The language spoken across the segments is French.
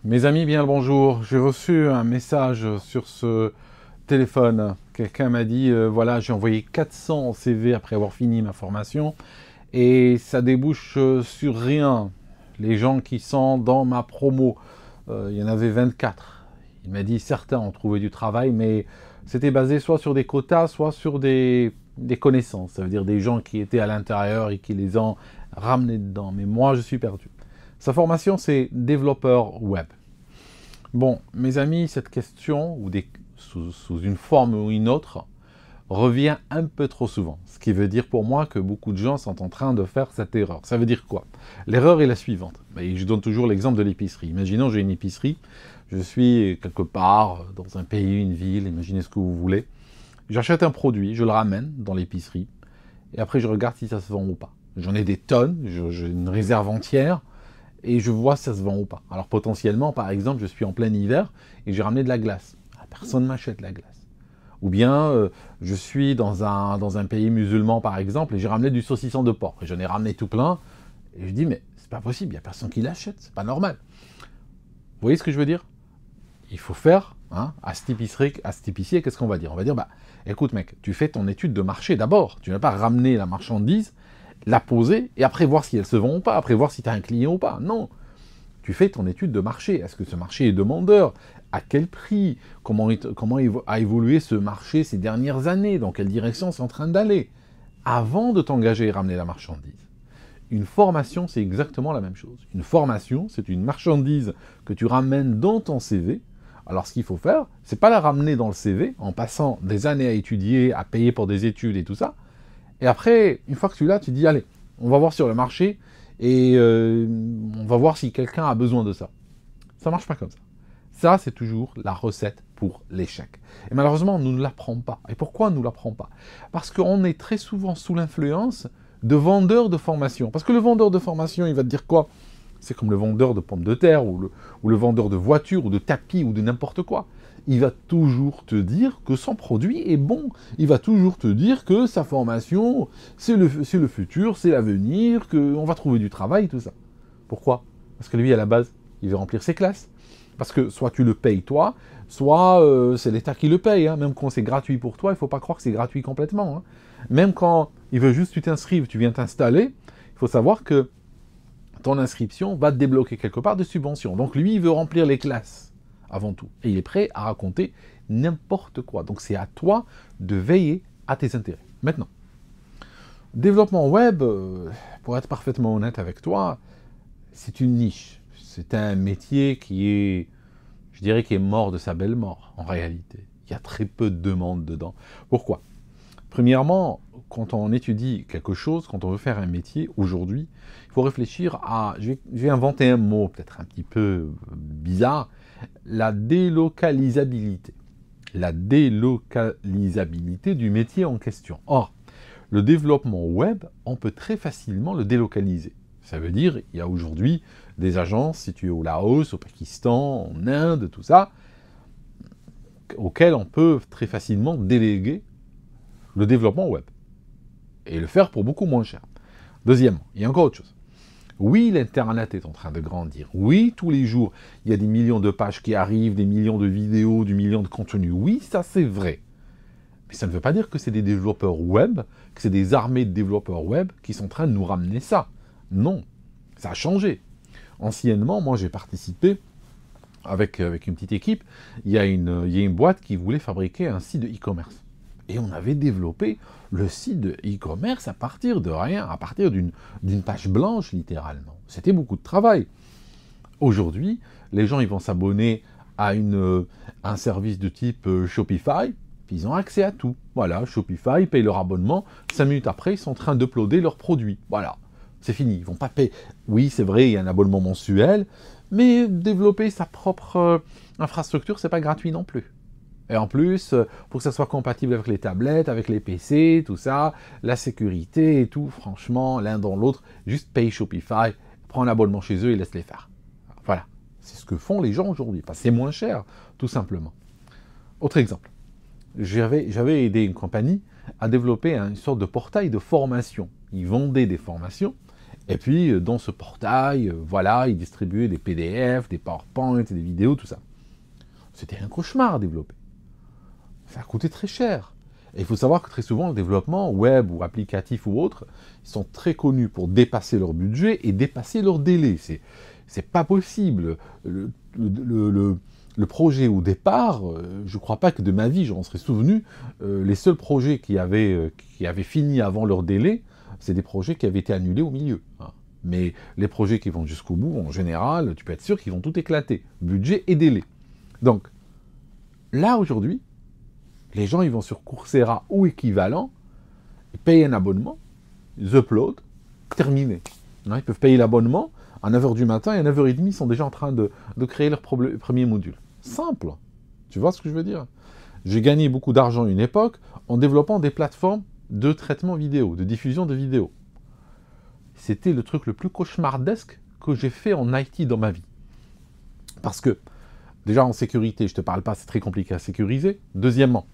Mes amis, bien le bonjour. J'ai reçu un message sur ce téléphone. Quelqu'un m'a dit, voilà, j'ai envoyé 400 CV après avoir fini ma formation et ça débouche sur rien. Les gens qui sont dans ma promo, il y en avait 24. Il m'a dit, certains ont trouvé du travail, mais c'était basé soit sur des quotas, soit sur des connaissances. Ça veut dire des gens qui étaient à l'intérieur et qui les ont ramenés dedans. Mais moi, je suis perdu. Sa formation, c'est développeur web. Bon, mes amis, cette question, sous une forme ou une autre, revient un peu trop souvent. Ce qui veut dire pour moi que beaucoup de gens sont en train de faire cette erreur. Ça veut dire quoi? L'erreur est la suivante. Et je donne toujours l'exemple de l'épicerie. Imaginons, j'ai une épicerie, je suis quelque part dans un pays, une ville, imaginez ce que vous voulez. J'achète un produit, je le ramène dans l'épicerie, et après je regarde si ça se vend ou pas. J'en ai des tonnes, j'ai une réserve entière, et je vois si ça se vend ou pas. Alors potentiellement, par exemple, je suis en plein hiver et j'ai ramené de la glace. Personne ne m'achète la glace. Ou bien, je suis dans un pays musulman, par exemple, et j'ai ramené du saucisson de porc. Et j'en ai ramené tout plein, et je dis, mais c'est pas possible, il n'y a personne qui l'achète, c'est pas normal. Vous voyez ce que je veux dire? Il faut faire, à cette épicier, qu'est-ce qu'on va dire? On va dire, bah, écoute mec, tu fais ton étude de marché d'abord. Tu n'as pas ramené la marchandise, la poser, et après voir si elle se vend ou pas, après voir si tu as un client ou pas. Non, tu fais ton étude de marché. Est-ce que ce marché est demandeur? À quel prix? Comment a évolué ce marché ces dernières années? Dans quelle direction c'est en train d'aller? Avant de t'engager et ramener la marchandise. Une formation, c'est exactement la même chose. Une formation, c'est une marchandise que tu ramènes dans ton CV. Alors ce qu'il faut faire, c'est pas la ramener dans le CV en passant des années à étudier, à payer pour des études et tout ça. Et après, une fois que tu l'as, tu dis, allez, on va voir sur le marché et on va voir si quelqu'un a besoin de ça. Ça marche pas comme ça. Ça, c'est toujours la recette pour l'échec. Et malheureusement, on ne nous l'apprend pas. Et pourquoi on ne nous l'apprend pas? Parce qu'on est très souvent sous l'influence de vendeurs de formation. Parce que le vendeur de formation, il va te dire quoi? C'est comme le vendeur de pommes de terre, ou le vendeur de voitures, ou de tapis, ou de n'importe quoi. Il va toujours te dire que son produit est bon. Il va toujours te dire que sa formation, c'est le futur, c'est l'avenir, qu'on va trouver du travail, tout ça. Pourquoi? Parce que lui, à la base, il veut remplir ses classes. Parce que soit tu le payes toi, soit c'est l'État qui le paye. Même quand c'est gratuit pour toi, il ne faut pas croire que c'est gratuit complètement. Même quand il veut juste que tu t'inscrives, tu viens t'installer, il faut savoir que ton inscription va te débloquer quelque part de subventions. Donc lui, il veut remplir les classes avant tout. Et il est prêt à raconter n'importe quoi. Donc c'est à toi de veiller à tes intérêts. Maintenant, développement web, pour être parfaitement honnête avec toi, c'est une niche. C'est un métier qui est, je dirais, qui est mort de sa belle mort, en réalité. Il y a très peu de demandes dedans. Pourquoi? Premièrement, quand on étudie quelque chose, quand on veut faire un métier, aujourd'hui, il faut réfléchir à, je vais inventer un mot peut-être un petit peu bizarre, la délocalisabilité. La délocalisabilité du métier en question. Or, le développement web, on peut très facilement le délocaliser. Ça veut dire, il y a aujourd'hui des agences situées au Laos, au Pakistan, en Inde, tout ça, auxquelles on peut très facilement déléguer le développement web. Et le faire pour beaucoup moins cher. Deuxièmement, il y a encore autre chose. Oui, l'Internet est en train de grandir. Oui, tous les jours, il y a des millions de pages qui arrivent, des millions de vidéos, des millions de contenus. Oui, ça c'est vrai. Mais ça ne veut pas dire que c'est des développeurs web, que c'est des armées de développeurs web qui sont en train de nous ramener ça. Non, ça a changé. Anciennement, moi j'ai participé avec une petite équipe, il y a une boîte qui voulait fabriquer un site de e-commerce. Et on avait développé le site de e-commerce à partir de rien, à partir d'une page blanche littéralement. C'était beaucoup de travail. Aujourd'hui, les gens ils vont s'abonner à un service de type Shopify, puis ils ont accès à tout. Voilà, Shopify, ils payent leur abonnement, 5 minutes après, ils sont en train d'uploader leurs produits. Voilà, c'est fini, ils vont pas payer. Oui, c'est vrai, il y a un abonnement mensuel, mais développer sa propre infrastructure, c'est pas gratuit non plus. Et en plus, pour que ça soit compatible avec les tablettes, avec les PC, tout ça, la sécurité et tout, franchement, l'un dans l'autre, juste paye Shopify, prends un abonnement chez eux et laisse les faire. Voilà, c'est ce que font les gens aujourd'hui. Enfin, c'est moins cher, tout simplement. Autre exemple, j'avais aidé une compagnie à développer une sorte de portail de formation. Ils vendaient des formations Et puis, dans ce portail, voilà, ils distribuaient des PDF, des PowerPoint, des vidéos, tout ça. C'était un cauchemar à développer. Ça a coûté très cher. Et il faut savoir que très souvent, le développement web ou applicatif ou autre, ils sont très connus pour dépasser leur budget et dépasser leur délai. C'est pas possible. Le projet au départ, je ne crois pas que de ma vie, j'en serais souvenu, les seuls projets qui avaient fini avant leur délai, c'est des projets qui avaient été annulés au milieu. Hein. Mais les projets qui vont jusqu'au bout, en général, tu peux être sûr qu'ils vont tout éclater. Budget et délai. Donc, là, aujourd'hui, les gens, ils vont sur Coursera ou équivalent, ils payent un abonnement, ils uploadent, terminé. Ils peuvent payer l'abonnement, à 9h du matin et à 9h30, ils sont déjà en train de créer leur premier module. Simple. Tu vois ce que je veux dire? J'ai gagné beaucoup d'argent à une époque en développant des plateformes de traitement vidéo, de diffusion de vidéos. C'était le truc le plus cauchemardesque que j'ai fait en IT dans ma vie. Parce que, déjà en sécurité, je ne te parle pas, c'est très compliqué à sécuriser. Deuxièmement,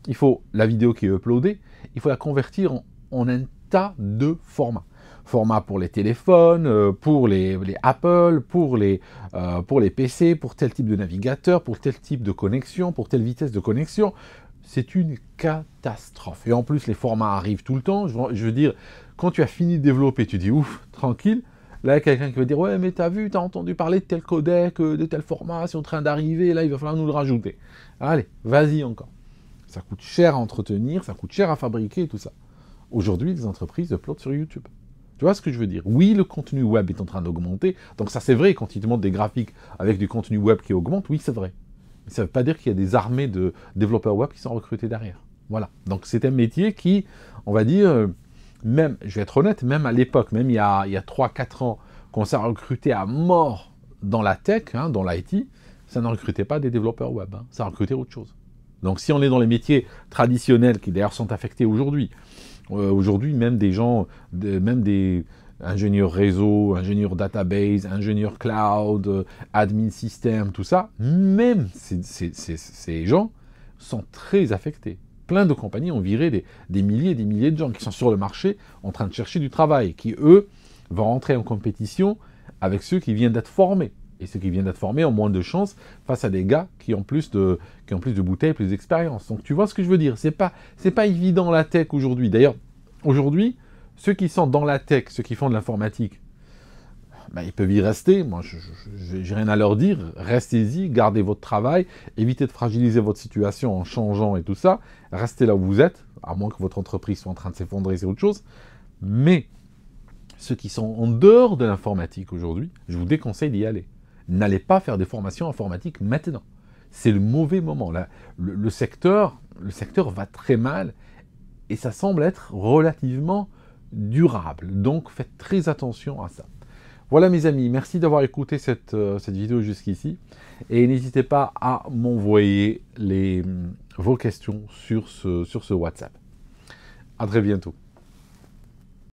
il faut la vidéo qui est uploadée, il faut la convertir en un tas de formats. Format pour les téléphones, pour les Apple, pour les PC, pour tel type de navigateur, pour tel type de connexion, pour telle vitesse de connexion. C'est une catastrophe. Et en plus, les formats arrivent tout le temps. Je veux dire, quand tu as fini de développer, tu dis ouf, tranquille. Là, il y a quelqu'un qui va dire ouais, mais t'as vu, t'as entendu parler de tel codec, de tel format, c'est en train d'arriver, là, il va falloir nous le rajouter. Allez, vas-y encore. Ça coûte cher à entretenir, ça coûte cher à fabriquer et tout ça. Aujourd'hui, les entreprises uploadent sur YouTube. Tu vois ce que je veux dire? Oui, le contenu web est en train d'augmenter. Donc ça, c'est vrai, quand ils te montrent des graphiques avec du contenu web qui augmente, oui, c'est vrai. Mais ça ne veut pas dire qu'il y a des armées de développeurs web qui sont recrutés derrière. Voilà. Donc c'est un métier qui, on va dire, même, je vais être honnête, même à l'époque, même il y a 3-4 ans, quand ça recrutait à mort dans la tech, hein, dans l'IT, ça ne recrutait pas des développeurs web, hein, ça recrutait autre chose. Donc si on est dans les métiers traditionnels, qui d'ailleurs sont affectés aujourd'hui, aujourd'hui même des gens, même des ingénieurs réseau, ingénieurs database, ingénieurs cloud, admin système, tout ça, même ces gens sont très affectés. Plein de compagnies ont viré des milliers et des milliers de gens qui sont sur le marché en train de chercher du travail, qui eux vont rentrer en compétition avec ceux qui viennent d'être formés. Et ceux qui viennent d'être formés ont moins de chance face à des gars qui ont plus de bouteilles, plus d'expérience. Donc tu vois ce que je veux dire? C'est pas évident la tech aujourd'hui. D'ailleurs, aujourd'hui, ceux qui sont dans la tech, ceux qui font de l'informatique, ben, ils peuvent y rester. Moi, je n'ai rien à leur dire. Restez-y, gardez votre travail, évitez de fragiliser votre situation en changeant et tout ça. Restez là où vous êtes, à moins que votre entreprise soit en train de s'effondrer, c'est autre chose. Mais ceux qui sont en dehors de l'informatique aujourd'hui, je vous déconseille d'y aller. N'allez pas faire des formations informatiques maintenant. C'est le mauvais moment. Là, le secteur va très mal et ça semble être relativement durable. Donc faites très attention à ça. Voilà mes amis, merci d'avoir écouté cette vidéo jusqu'ici. Et n'hésitez pas à m'envoyer vos questions sur ce WhatsApp. À très bientôt.